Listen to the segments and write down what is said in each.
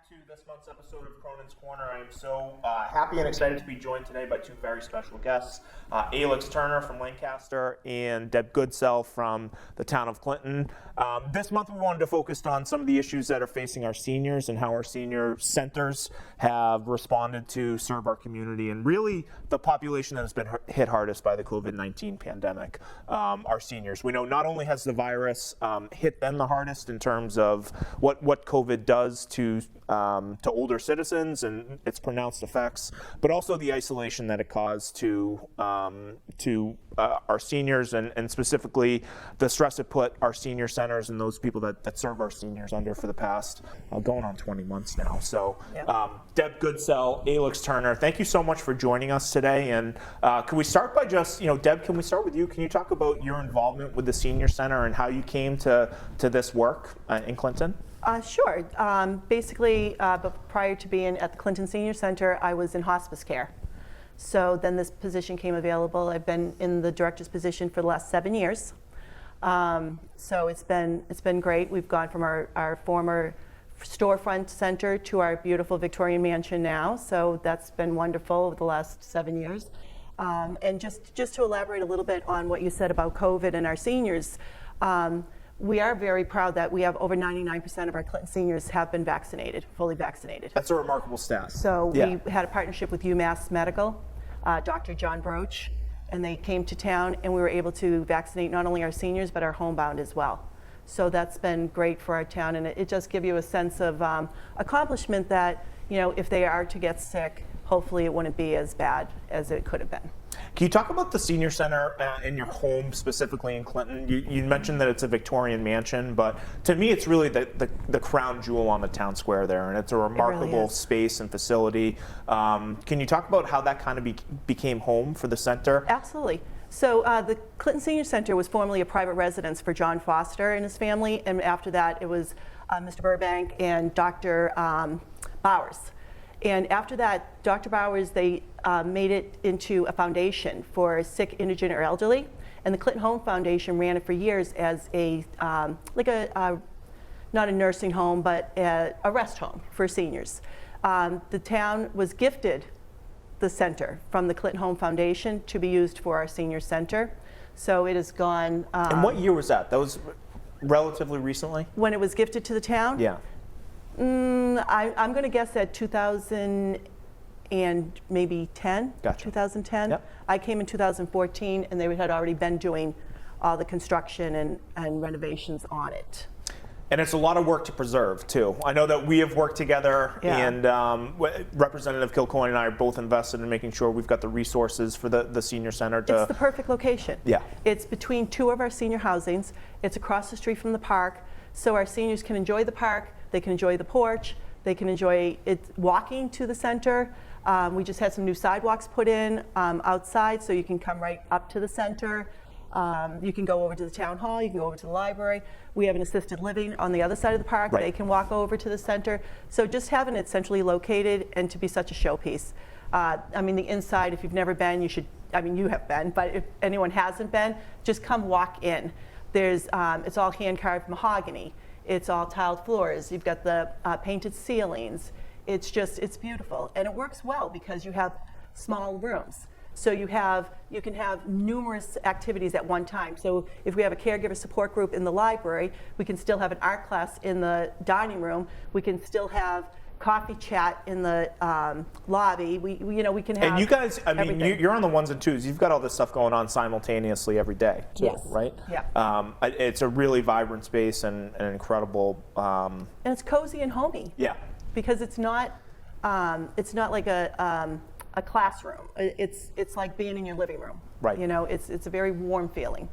to this month's episode of Cronin's Corner. I am so happy and excited to be joined today by two very special guests, Alix Turner from Lancaster and Deb Goodsell from the town of Clinton. This month we wanted to focus on some of the issues that are facing our seniors and how our senior centers have responded to serve our community and really the population that has been hit hardest by the COVID-19 pandemic, our seniors. We know not only has the virus hit them the hardest in terms of what COVID does to older citizens and its pronounced effects, but also the isolation that it caused to our seniors and specifically the stress it put our senior centers and those people that serve our seniors under for the past going on 20 months now. So Deb Goodsell, Alix Turner, thank you so much for joining us today. And can we start by just, Deb, can we start with you? Can you talk about your involvement with the Senior Center and how you came to this work in Clinton? Sure. Basically, but prior to being at the Clinton Senior Center, I was in hospice care. So then this position came available. I've been in the director's position for the last 7 years. So it's been great. We've gone from our former storefront center to our beautiful Victorian mansion now. So that's been wonderful over the last 7 years. And just to elaborate a little bit on what you said about COVID and our seniors, we are very proud that we have over 99% of our Clinton seniors have been vaccinated, fully vaccinated. That's a remarkable stat. So we had a partnership with UMass Medical, Dr. John Broach, and they came to town and we were able to vaccinate not only our seniors but our homebound as well. So that's been great for our town, and it just gives you a sense of accomplishment that, if they are to get sick, hopefully it wouldn't be as bad as it could have been. Can you talk about the Senior Center in your home, specifically in Clinton? You mentioned that it's a Victorian mansion, but to me it's really the crown jewel on the town square there, and it's a remarkable space and facility. Can you talk about how that kind of became home for the center? Absolutely. So the Clinton Senior Center was formerly a private residence for John Foster and his family, and after that it was Mr. Burbank and Dr. Bowers. And after that, Dr. Bowers, they made it into a foundation for sick, indigent, or elderly. And the Clinton Home Foundation ran it for years as not a nursing home, but a rest home for seniors. The town was gifted the center from the Clinton Home Foundation to be used for our senior center. So it has gone. And what year was that? That was relatively recently? When it was gifted to the town? Yeah. I'm going to guess at 2000 and maybe 10. Gotcha. 2010. Yep. I came in 2014, and they had already been doing all the construction and renovations on it. And it's a lot of work to preserve, too. I know that we have worked together, and Representative Kilcoyne and I are both invested in making sure we've got the resources for the Senior Center to... It's the perfect location. Yeah. It's between two of our senior housings. It's across the street from the park, so our seniors can enjoy the park, they can enjoy the porch, they can enjoy it walking to the center. We just had some new sidewalks put in outside, so you can come right up to the center. You can go over to the town hall, you can go over to the library. We have an assisted living on the other side of the park. Right. They can walk over to the center. So just having it centrally located and to be such a showpiece. The inside, if you've never been, you should, you have been, but if anyone hasn't been, just come walk in. There's, it's all hand-carved mahogany. It's all tiled floors. You've got the painted ceilings. It's beautiful. And it works well because you have small rooms. So you can have numerous activities at one time. So if we have a caregiver support group in the library, we can still have an art class in the dining room. We can still have coffee chat in the lobby. We can have. And you guys, everything. You're on the ones and twos. You've got all this stuff going on simultaneously every day, too, yes. Right? Yeah. It's a really vibrant space and an incredible. And it's cozy and homey. Yeah. Because it's not like a classroom. It's like being in your living room. Right. It's a very warm feeling.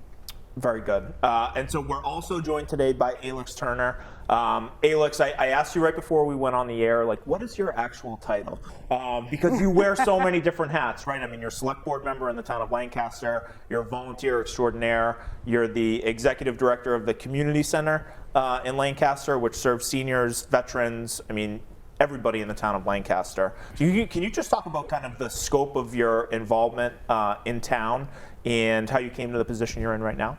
Very good. And so we're also joined today by Alix Turner. Alix, I asked you right before we went on the air, what is your actual title? Because you wear so many different hats, right? You're a select board member in the town of Lancaster. You're a volunteer extraordinaire. You're the executive director of the community center in Lancaster, which serves seniors, veterans, everybody in the town of Lancaster. Can you just talk about kind of the scope of your involvement in town and how you came to the position you're in right now?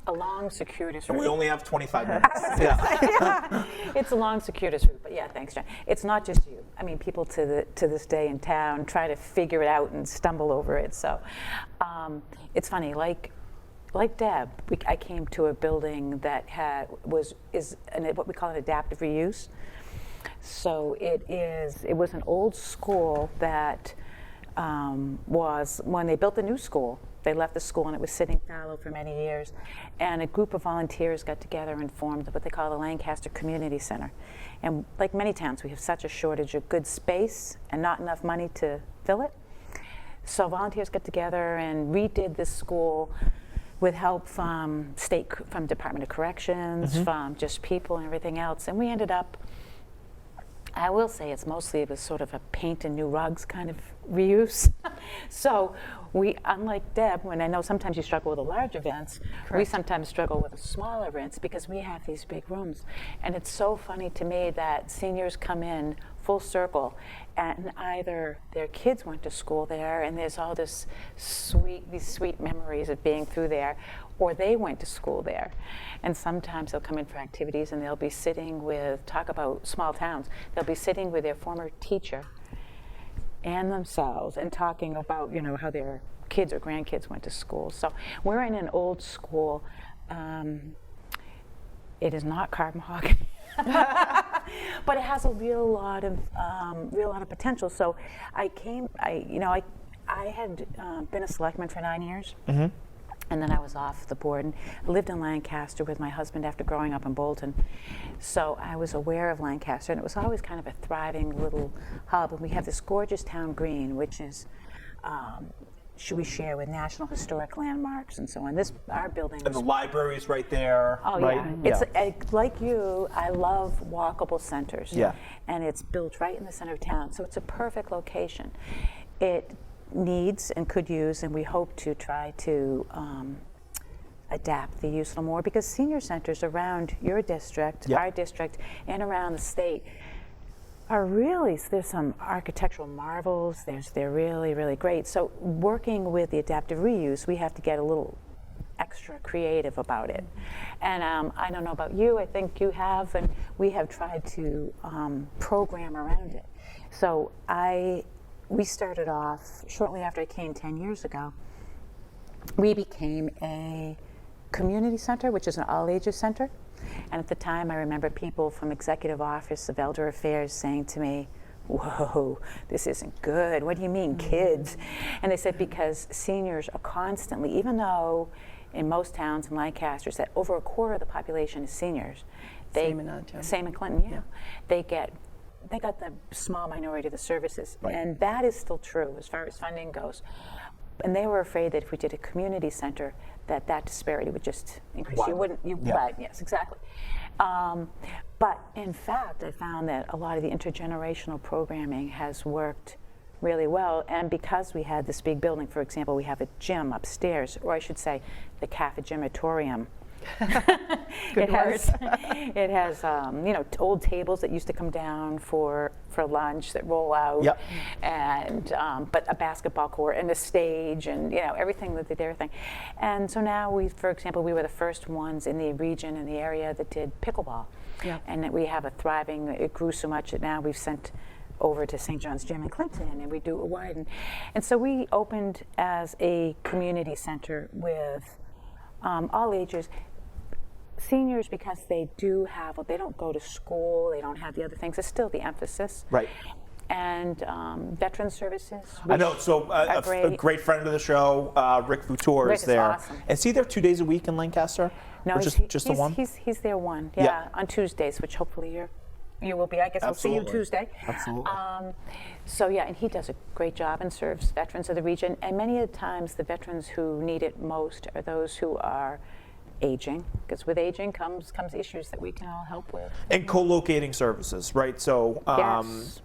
A long, circuitous And route. we only have 25 minutes. Yeah. It's a long, circuitous route, but yeah, thanks, John. It's not just you. I mean, people to this day in town try to figure it out and stumble over it. So it's funny, like Deb, I came to a building that is what we call an adaptive reuse. So it was an old school that was, when they built the new school, they left the school and it was sitting fallow for many years. And a group of volunteers got together and formed what they call the Lancaster Community Center. And like many towns, we have such a shortage of good space and not enough money to fill it. So volunteers got together and redid this school with help from Department of Corrections, from just people and everything else. And we ended up, I will say it was sort of a paint and new rugs kind of reuse. So we, unlike Deb, when I know sometimes you struggle with the large events, we sometimes struggle with the smaller events because we have these big rooms. And it's so funny to me that seniors come in full circle and either their kids went to school there and there's all these sweet memories of being through there, or they went to school there. And sometimes they'll come in for activities and they'll be sitting with, talk about small towns, they'll be sitting with their former teacher and themselves and talking about, how their kids or grandkids went to school. So we're in an old school. It is not carbon mahogany. But it has a real lot of potential. So I had been a selectman for 9 years. And then I was off the board and I lived in Lancaster with my husband after growing up in Bolton. So I was aware of Lancaster, and it was always kind of a thriving little hub. And we have this gorgeous town green, which is, we share with National Historic Landmarks and so on. Our building. And the library's right there. Oh, right? Yeah. It's like you, I love walkable centers. Yeah. And it's built right in the center of town. So it's a perfect location. It needs and could use, and we hope to try to adapt the use a little more, because senior centers around your district, our district, and around the state are really, there's some architectural marvels, they're really, really great. So working with the adaptive reuse, we have to get a little extra creative about it. And I don't know about you, I think you have, and we have tried to program around it. So we started off, shortly after I came 10 years ago, we became a community center, which is an all-ages center. And at the time, I remember people from Executive Office of Elder Affairs saying to me, "Whoa, this isn't good. What do you mean, kids?" And they said, because seniors are constantly, even though in most towns in Lancaster, that over a quarter of the population is seniors. Same in Clinton, yeah. They got the small minority of the services. Right. And that is still true as far as funding goes. And they were afraid that if we did a community center, that disparity would just increase. Wow. Right, yes, exactly. But in fact, I found that a lot of the intergenerational programming has worked really well. And because we had this big building, for example, we have a gym upstairs, or I should say the Cafe Gymatorium. It has old tables that used to come down for lunch that roll out, and but a basketball court and a stage and everything that they did everything. And so now for example, we were the first ones in the region, in the area, that did pickleball. And that we have a thriving. It grew so much that now we've sent over to St. John's Gym in Clinton, and we do it wide. And so we opened as a community center with all ages. Seniors, because they don't go to school, they don't have the other things, it's still the emphasis. Right. And veteran services. I know, so a great friend of the show, Rick Futur, is there. Awesome. Is he there 2 days a week in Lancaster? No, or just the one? He's there one, on Tuesdays, which hopefully you will be. I guess Absolutely. We'll see you Tuesday. Absolutely. So and he does a great job and serves veterans of the region. And many of the times the veterans who need it most are those who are aging, because with aging comes issues that we can all help with. And co-locating services, right? So Yes.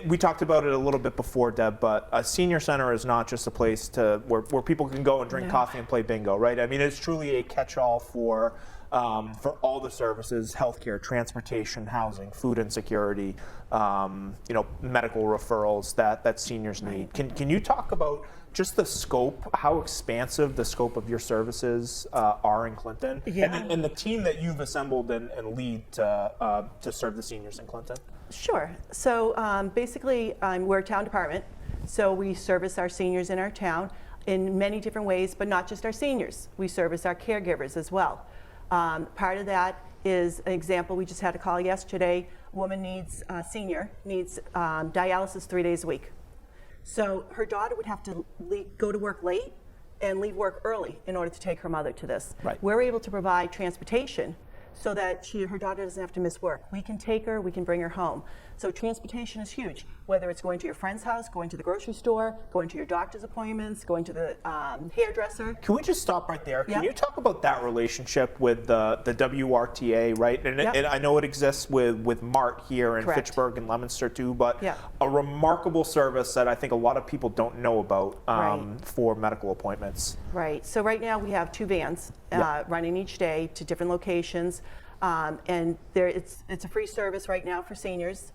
We talked about it a little bit before, Deb, but a senior center is not just a place where people can go and drink coffee and play bingo, right? I mean, it's truly a catch-all for for all the services, healthcare, transportation, housing, food insecurity, medical referrals that seniors need. Can you talk about just the scope, how expansive the scope of your services are in Clinton, and the team that you've assembled and lead to serve the seniors in Clinton? Sure. So basically, we're a town department, so we service our seniors in our town in many different ways, but not just our seniors. We service our caregivers as well. Part of that is an example. We just had a call yesterday. A woman senior needs dialysis 3 days a week. So her daughter would have to go to work late and leave work early in order to take her mother to this. Right. We're able to provide transportation so that her daughter doesn't have to miss work. We can take her, we can bring her home. So transportation is huge, whether it's going to your friend's house, going to the grocery store, going to your doctor's appointments, going to the hairdresser. Can we just stop right there? Can Yeah. you talk about that relationship with the WRTA, right? And, Yeah. and I know it exists with MART here in Correct. Fitchburg and Leominster too, but Yeah. a remarkable service that I think a lot of people don't know about Right. for medical appointments. Right. So right now we have 2 vans running each day to different locations, and it's a free service right now for seniors.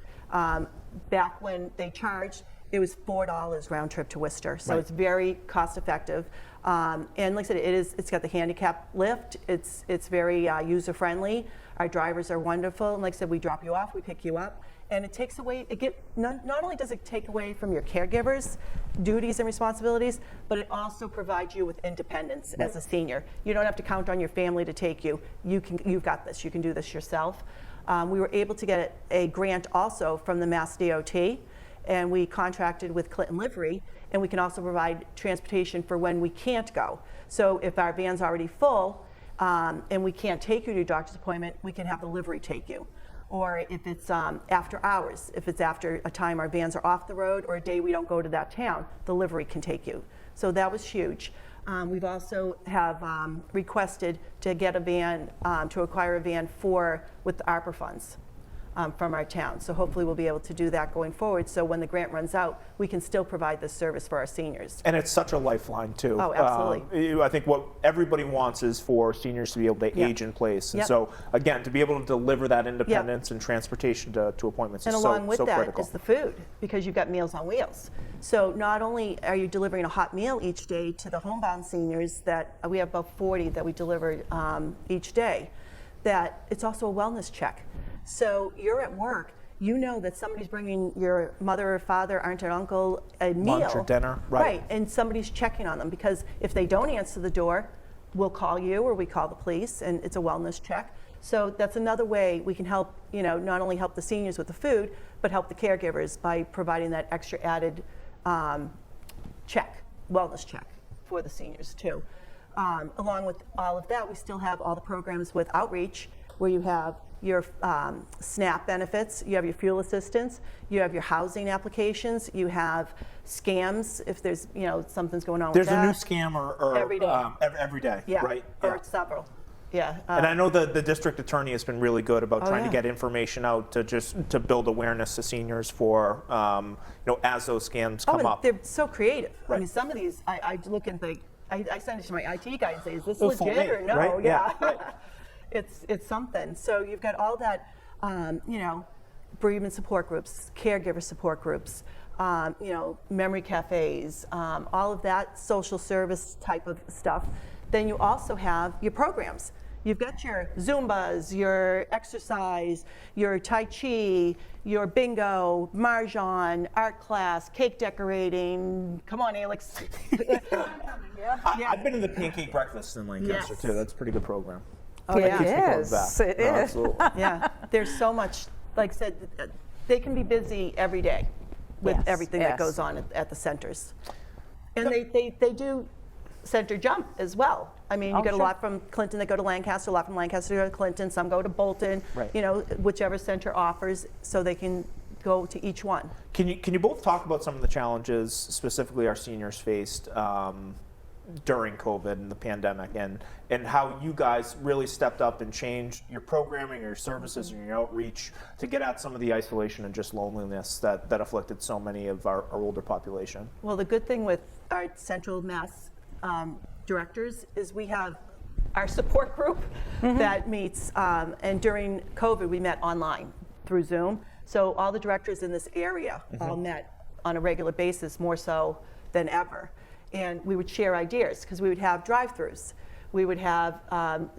Back when they charged, it was $4 round trip to Worcester, so Right. it's very cost effective. And like I said, it's got the handicap lift. It's very user friendly. Our drivers are wonderful, and like I said, we drop you off, we pick you up. And it takes away, not only does it take away from your caregivers' duties and responsibilities, but it also provides you with independence as a senior. You don't have to count on your family to take you. You've got this, you can do this yourself. We were able to get a grant also from the Mass DOT, and we contracted with Clinton Livery, and we can also provide transportation for when we can't go. So if our van's already full, and we can't take you to your doctor's appointment, we can have the livery take you. Or if it's after hours, if it's after a time our vans are off the road or a day we don't go to that town, the livery can take you. So that was huge. We've also have requested to get a van, to acquire a van with the ARPA funds from our town. So hopefully we'll be able to do that going forward. So when the grant runs out, we can still provide this service for our seniors. And it's such a lifeline too. Oh, absolutely. I think what everybody wants is for seniors to be able to age in place. And Yep. so again, to be able to deliver that independence and transportation to appointments And is along with so that critical. is the food, because you've got Meals on Wheels. So not only are you delivering a hot meal each day to the homebound seniors, that we have about 40 that we deliver each day, that it's also a wellness check. So you're at work, you know that somebody's bringing your mother or father, aunt or uncle a meal. Lunch or dinner, right. And somebody's checking on them, because if they don't answer the door, we'll call you or we call the police, and it's a wellness check. So that's another way we can help, not only help the seniors with the food, but help the caregivers by providing that extra added wellness check for the seniors too. Along with all of that, we still have all the programs with outreach, where you have your SNAP benefits, you have your fuel assistance, you have your housing applications, you have scams if there's something's going on There's with that. a new scam or Every day. every day, Yeah, right? or several. Yeah. And I know the district attorney has been really good about trying to yeah. get information out to build awareness to seniors for as those scams come and up. they're so creative. I Right. mean, some of these, I look and think, I send it to my IT guy and say, is this Well, for legit me, or no? right? Yeah, right. It's something. So you've got all that, bereavement support groups, caregiver support groups, memory cafes, all of that social service type of stuff. Then you also have your programs. You've got your Zumbas, your exercise, your Tai Chi, your bingo, Mahjong, art class, cake decorating. Come on, Alix. I've been in the pancake breakfast in Lancaster Yes. too. That's a pretty good program. Oh, yeah. It Keeps me coming is. back. It No, is. absolutely. Yeah, there's so much, like I said, they can be busy every day with Yes, everything that yes. goes on at the centers. And they do center jump as well. I mean, you Oh, get a sure. lot from Clinton that go to Lancaster, a lot from Lancaster go to Clinton, some go to Bolton, Right. Whichever center offers, so they can go to each one. Can you both talk about some of the challenges specifically our seniors faced during COVID and the pandemic, and how you guys really stepped up and changed your programming, your services, and your outreach to get at some of the isolation and just loneliness that afflicted so many of our older population? Well, the good thing with our Central Mass directors is we have our support group that meets, and during COVID, we met online through Zoom. So all the directors in this area all met on a regular basis, more so than ever. And we would share ideas, because we would have drive-throughs. We would have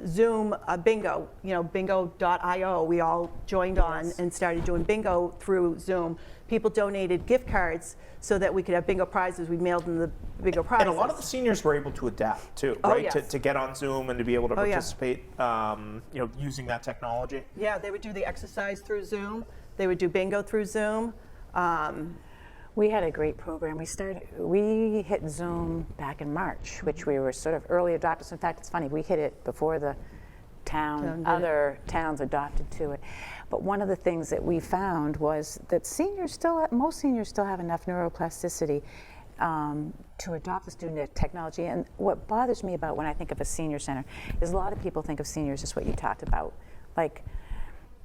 Zoom bingo, bingo.io. We all joined on and started doing bingo through Zoom. People donated gift cards so that we could have bingo prizes. We mailed them the bingo prizes. And a lot of the seniors were able to adapt too, Oh, right? yes. To get on Zoom and to be able to Oh, yeah. participate, using that technology. Yeah, they would do the exercise through Zoom. They would do bingo through Zoom. We had a great program. We hit Zoom back in March, which we were sort of early adopters. In fact, it's funny, we hit it before the other towns adopted to it. But one of the things that we found was that most seniors still have enough neuroplasticity to adopt this new technology. And what bothers me about when I think of a senior center is a lot of people think of seniors as what you talked about, like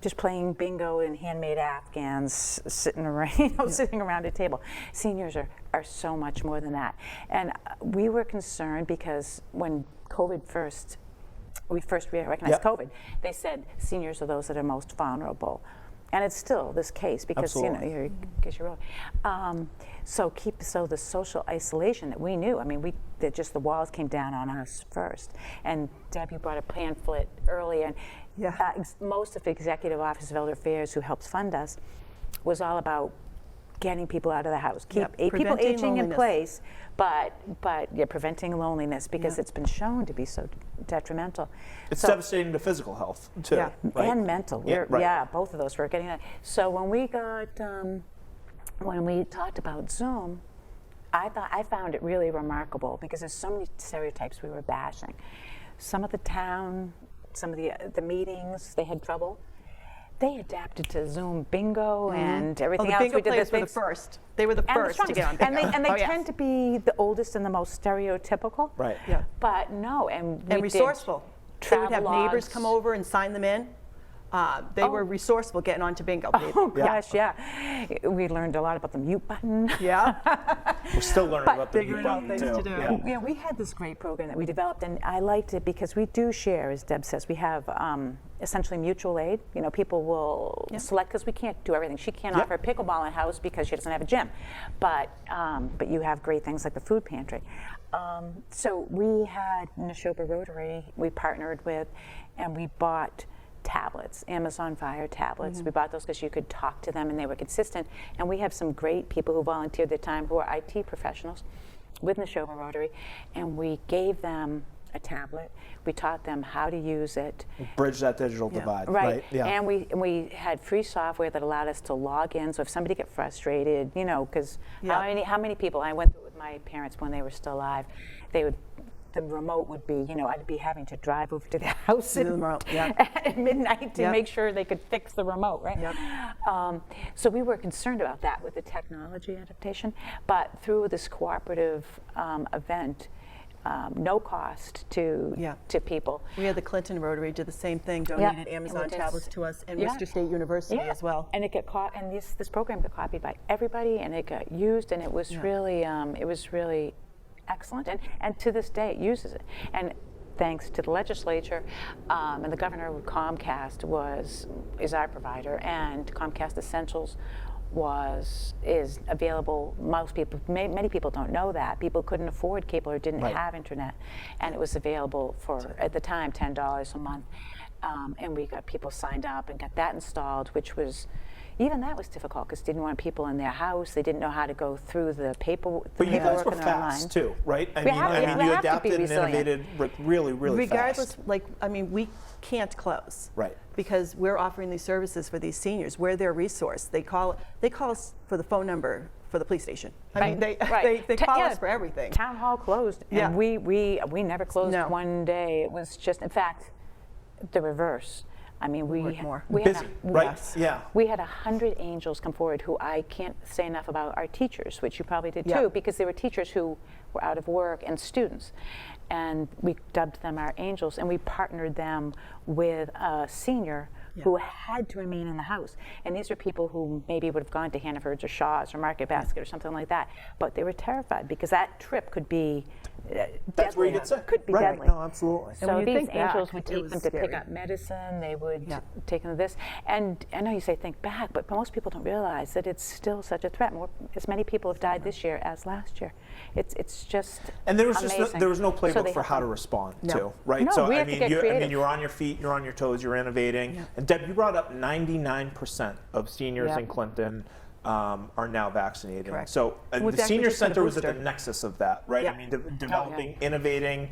just playing bingo and handmade Afghans, sitting around a table. Seniors are so much more than that. And we were concerned because when we first recognized COVID, they said seniors are those that are most vulnerable. And it's still this case because Absolutely. you're so the social isolation that we knew. I mean, the walls came down on us first. And Deb, you brought a pamphlet earlier, and most of the Executive Office of Elder Affairs, who helps fund us, was all about getting people out of the house, keep people aging in place, but preventing loneliness because it's been shown to be so detrimental. It's devastating to physical health too, right? And mental. Both of those. We're getting that. So when we talked about Zoom, I found it really remarkable because there's so many stereotypes we were bashing. Some of the meetings, they had trouble. They adapted to Zoom bingo and everything else. Bingo we did players were the first. They were the first to get on bingo. And they tend to be the oldest and the most stereotypical. Right. Yeah. But no, and resourceful. They would have neighbors travelogues. come over and sign them in. They were resourceful getting onto bingo. Oh gosh, yeah. We learned a lot about the mute button. Yeah. We're still learning about the figuring out button things too. to do. Yeah, we had this great program that we developed, and I liked it because we do share, as Deb says. We have essentially mutual aid. People will select, because we can't do everything. She can't offer pickleball in house because she doesn't have a gym, but you have great things like the food pantry. So we had Neshoba Rotary. We partnered with, and we bought tablets, Amazon Fire tablets. We bought those because you could talk to them and they were consistent. And we have some great people who volunteered their time who are IT professionals with Neshoba Rotary, and we gave them a tablet. We taught them how to use it. Bridge that digital divide, right? Yeah. And we had free software that allowed us to log in. So if somebody get frustrated, because how many people, I went through it with my parents when they were still alive, the remote would be, I'd be having to drive over to their house at midnight to make sure they could fix the remote, right? Yep. So we were concerned about that with the technology adaptation, but through this cooperative event, no cost to people. We had the Clinton Rotary do the same thing, donated Amazon tablets to us, and Worcester State University as well. And it got and this program got copied by everybody, and it got used, and it was really excellent, and to this day it uses it. And thanks to the legislature and the governor, Comcast is our provider, and Comcast Essentials is available. Many people don't know that. People couldn't afford cable or didn't have internet, and it was available for, at the time, $10 a month. And we got people signed up and got that installed, which was, even that was difficult because they didn't want people in their house. They didn't know how to go through the paperwork. But you guys were and fast online. too, right? I mean, We you have to be adapted and resilient. innovated really, really Regardless, fast. we can't close. Right. Because we're offering these services for these seniors. We're their resource. They call us for the phone number for the police station. I mean, they call us for everything. Town hall closed, and we never closed one day. It was just, in fact, the reverse. I mean, we more. Busy, right? Yeah. We had 100 angels come forward who I can't say enough about our teachers, which you probably did too, because they were teachers who were out of work and students. And we dubbed them our angels, and we partnered them with a senior who had to remain in the house. And these are people who maybe would have gone to Hannaford's or Shaw's or Market Basket or something like that, but they were terrified because that trip could be That's where you deadly. get sick. Could be Right. deadly. No, absolutely. And when So you these think back, angels would it take was them to pick scary. up medicine. They would Yeah. take them to this. And I know you say think back, but most people don't realize that it's still such a threat. As many people have died this year as last year. It's just And there was amazing. there was no So playbook they for help how to them. respond No. to, right? No, so we I have to mean, get creative. you're on your feet, you're on your toes, you're innovating. And Deb, you brought up 99% of seniors Yep. in Clinton are now vaccinated. Correct. So And we've the actually senior just had a center was at the booster. nexus of that, right? Yeah. I mean, developing, innovating,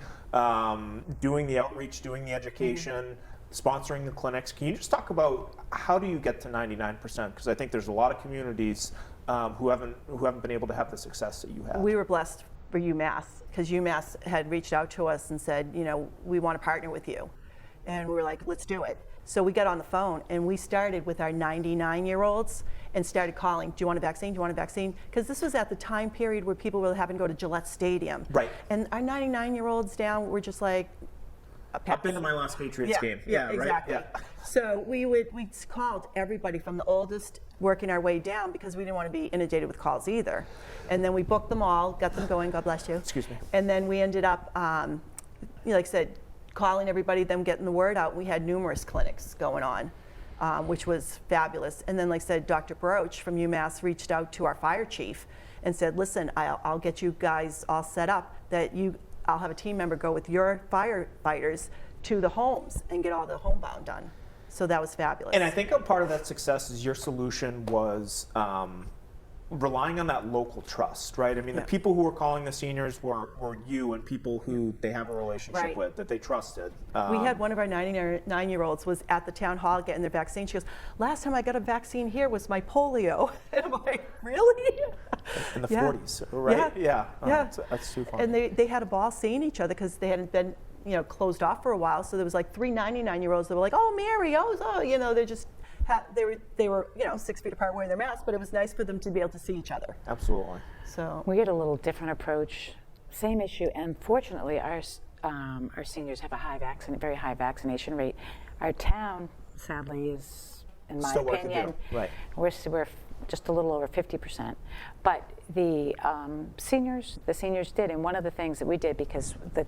doing the outreach, doing the education. Sponsoring the clinics. Can you just talk about how do you get to 99%? Because I think there's a lot of communities who haven't been able to have the success that you have. We were blessed for UMass because UMass had reached out to us and said, we want to partner with you. And we were like, let's do it. So we got on the phone and we started with our 99-year-olds and started calling, do you want a vaccine? Do you want a vaccine? Because this was at the time period where people were having to go to Gillette Stadium. Right. And our 99-year-olds down were just like, I've been to my last Patriots game. Yeah, right? exactly. Yeah. So we called everybody from the oldest, working our way down because we didn't want to be inundated with calls either. And then we booked them all, got them going. God bless you. Excuse me. And then we ended up, like I said, calling everybody, them getting the word out. We had numerous clinics going on, which was fabulous. And then, like I said, Dr. Broach from UMass reached out to our fire chief and said, listen, I'll get you guys all set up that I'll have a team member go with your firefighters to the homes and get all the homebound done. So that was fabulous. And I think a part of that success is your solution was relying on that lolocal trust, right? I mean, the people who were calling the seniors were you and people who they have a relationship Right. with, that they trusted. We had one of our 99-year-olds was at the town hall getting their vaccine. She goes, last time I got a vaccine here was my polio. And I'm like, really? in the Yeah. 40s, right? Yeah. Oh, Yeah. That's too funny. And they had a ball seeing each other because they hadn't been, closed off for a while. So there was like 3 99-year-olds that were like, oh, Mary, they just they were 6 feet apart wearing their masks, but it was nice for them to be able to see each other. Absolutely. So We had a little different approach, same issue, and fortunately our seniors have a very high vaccination rate. Our town, sadly, is, in my Still work to do. opinion, Right. we're just a little over 50%. But the seniors did, and one of the things that we did, because the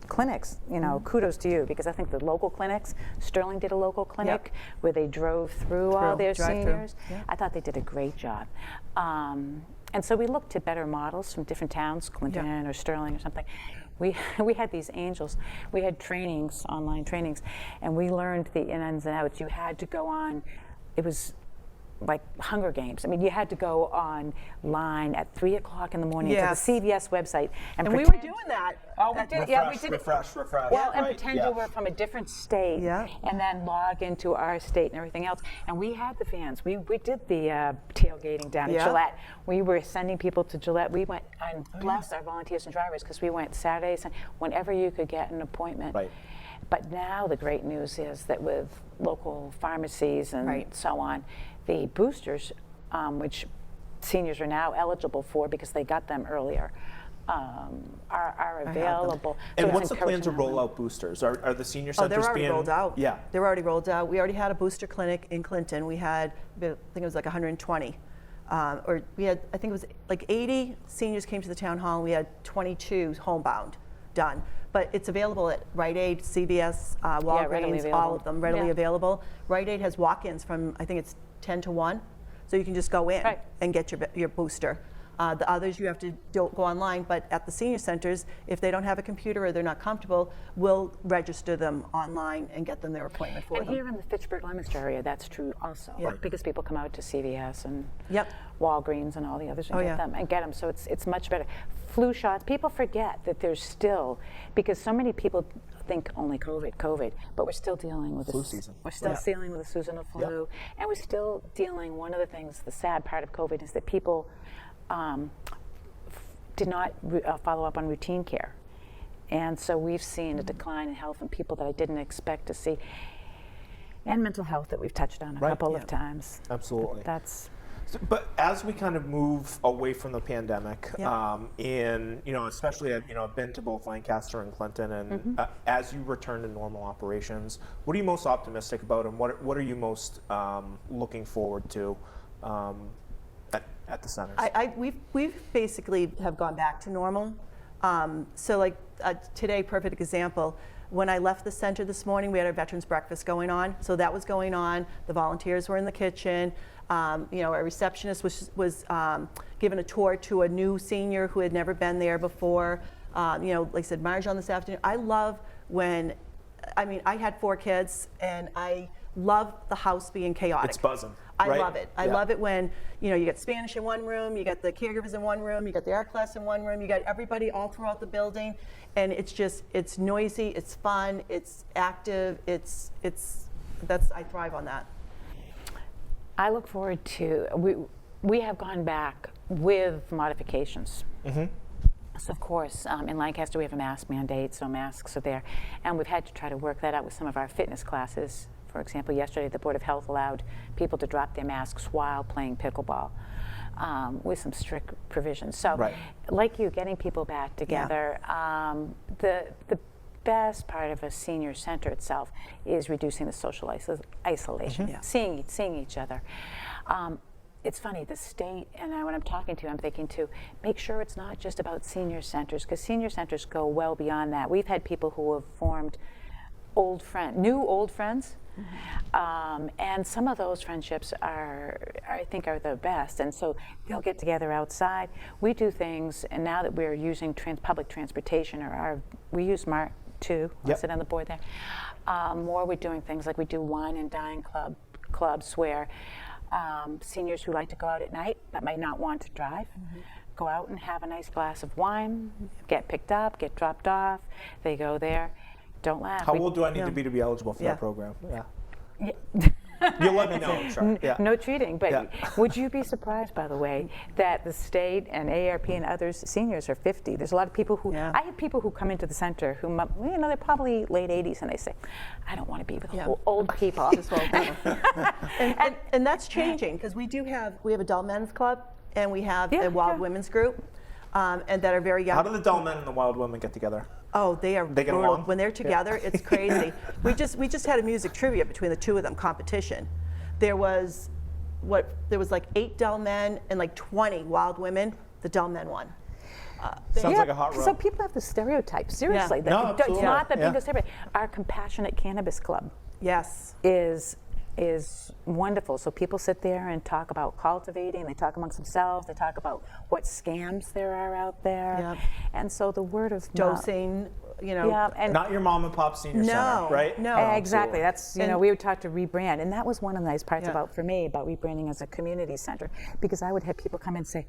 clinics, kudos to you, because I think the local clinics, Sterling did a local clinic where they drove through all their drive-through. seniors. Yeah. I thought they did a great job. And so we looked to better models from different towns, Clinton or Sterling or something. We had these angels. We had trainings, online trainings, and we learned the ins and outs. You had to go on. It was like Hunger Games. I mean, you had to go online at 3 o'clock in the morning Yes. to the CVS website and we pretend. were doing that. Oh, we did. Yeah, we did. Refresh. Well, and right? pretend Yeah. you were from a different state, Yeah. and then log into our state and everything else. And we had the fans. We did the tailgating down at Yeah. Gillette. We were sending people to Gillette. We went and blessed our volunteers and drivers because we went Saturdays and whenever you could get an appointment. Right. But now the great news is that with local pharmacies and so on, the boosters, which seniors are now eligible for because they got them earlier, are available. And So what's it's the plan to encouraging roll them. out boosters? Are the senior Oh, centers they're already being rolled out. Yeah. They're already rolled out. We already had a booster clinic in Clinton. We had, I think it was like 120. Or we had, I think it was like 80 seniors came to the town hall and we had 22 homebound done. But it's available at Rite Aid, CVS, readily Walgreens, all available. of them, readily Yeah. available. Rite Aid has walk-ins from, I think it's 10 to 1. So you can just go in Right. and get your booster. The others you have to go online, but at the senior centers, if they don't have a computer or they're not comfortable, we'll register them online and get them their appointment for And them. here in the Fitchburg-Leominster area, that's true also, Yeah. because people come out to CVS and Yep. Walgreens and all the others and Oh, get yeah. them and get them. So it's much better. Flu shots. People forget that there's still, because so many people think only COVID, but we're still dealing with Flu season. We're still dealing with the seasonal flu, and we're still dealing. One of the things, the sad part of COVID, is that people did not follow up on routine care. And so we've seen a decline in health in people that I didn't expect to see. And mental health that we've touched on a Right, couple yeah. of times. Absolutely. That's But as we kind of move away from the pandemic, Yeah. and especially I've been to both Lancaster and Clinton, and as you return to normal operations, what are you most optimistic about, and what are you most looking forward to at the centers? We've basically have gone back to normal. So like today, perfect example. When I left the center this morning, we had our veterans breakfast going on. So that was going on. The volunteers were in the kitchen. Our receptionist was given a tour to a new senior who had never been there before. Like I said, Marjan this afternoon. I love I had 4 kids, and I love the house being chaotic. It's buzzing. I right? love it. I love it when, you get Spanish in one room, you got the caregivers in one room, you got the art class in one room, you got everybody all throughout the building, and it's noisy, it's fun, it's active, I thrive on that. I look forward to, we have gone back with modifications. Mm-hmm. So of course, in Lancaster we have a mask mandate, so masks are there. And we've had to try to work that out with some of our fitness classes. For example, yesterday the Board of Health allowed people to drop their masks while playing pickleball with some strict provisions. So like you, getting people back together, the best part of a senior center itself is reducing the social isolation, seeing each other. It's funny, the state, and when I'm talking to, I'm thinking to make sure it's not just about senior centers, because senior centers go well beyond that. We've had people who have formed new old friends, and some of those friendships I think are the best, and so they'll get together outside. We do things, and now that we're using public transportation, we use MART too, I sit on the board there, we're doing things like we do wine and dine clubs where seniors who like to go out at night but might not want to drive go out and have a nice glass of wine, get picked up, get dropped off, they go there. Don't laugh. How old do I need to be eligible for that program? Yeah. You'll let me know. Sure. No treating, but would you be surprised, by the way, that the state and AARP and others, seniors are 50. There's a lot of people who, I have people who come into the center who, they're probably late 80s, and they say, I don't want to be with old people. and that's changing, because we have adult men's club, and we have a wild women's group, and that are very young. How do the dull men and the wild women get together? Oh, they get brutal. along? When they're together, it's crazy. We just had a music trivia between the two of them, competition. There was like 8 dull men and like 20 wild women. The dull men won. Sounds like a hot row. So people have the stereotype, seriously. No, It's absolutely. not the biggest stereotype. Our Compassionate Cannabis Club is wonderful. So people sit there and talk about cultivating, they talk amongst themselves, they talk about what scams there are out there. And so the word of dosing, and not your mom and pop senior center, right? No, exactly. That's we would talk to rebrand, and that was one of the nice parts about rebranding as a community center, because I would have people come in and say,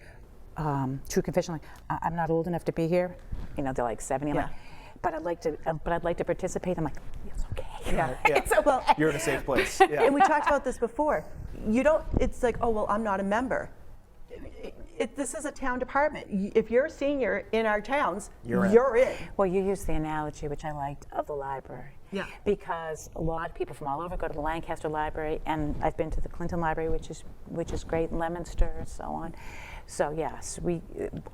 true confession, like, I'm not old enough to be here. They're like 70. I'm like, but I'd like to participate. I'm like, it's okay. It's okay. You're in a safe place. And we talked about this before. It's like, oh, well, I'm not a member. This is a town department. If you're a senior in our towns, you're in. Well, you used the analogy, which I liked, of the library. Yeah. Because a lot of people from all over go to the Lancaster Library, and I've been to the Clinton Library, which is great, Leominster, and so on. So yes, we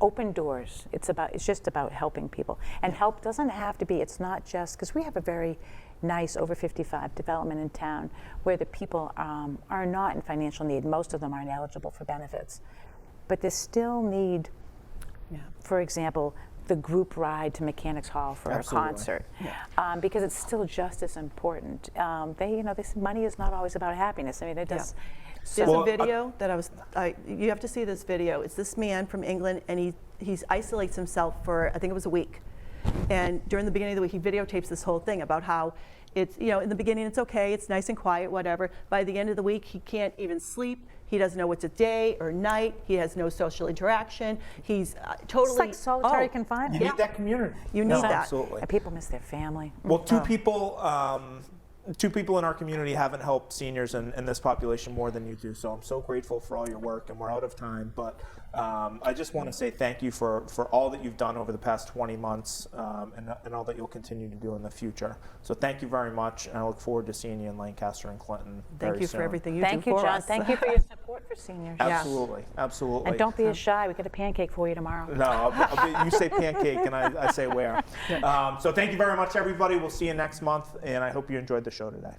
open doors. It's just about helping people, and help doesn't have to be. It's not just because we have a very nice over 55 development in town where the people are not in financial need. Most of them aren't eligible for benefits, but they still need, for example, the group ride to Mechanics Hall for a concert, because it's still just as important. They say money is not always about happiness. I mean, it does. There's a video that you have to see this video. It's this man from England, and he isolates himself for, I think it was a week. And during the beginning of the week, he videotapes this whole thing about how it's, in the beginning it's okay, it's nice and quiet, whatever. By the end of the week, he can't even sleep. He doesn't know what's a day or night. He has no social interaction. He's totally... It's like solitary confinement. You need that community. You need that. Absolutely. And people miss their family. Well, two people in our community haven't helped seniors in this population more than you do, so I'm so grateful for all your work, and we're out of time, but I just want to say thank you for all that you've done over the past 20 months and all that you'll continue to do in the future. So thank you very much, and I look forward to seeing you in Lancaster and Clinton very Thank you soon. for everything you Thank do you, for John. us. Thank you for your support for seniors. Absolutely, absolutely. And don't be as shy. We got a pancake for you tomorrow. No, you say pancake, and I say where. So thank you very much, everybody. We'll see you next month, and I hope you enjoyed the show today.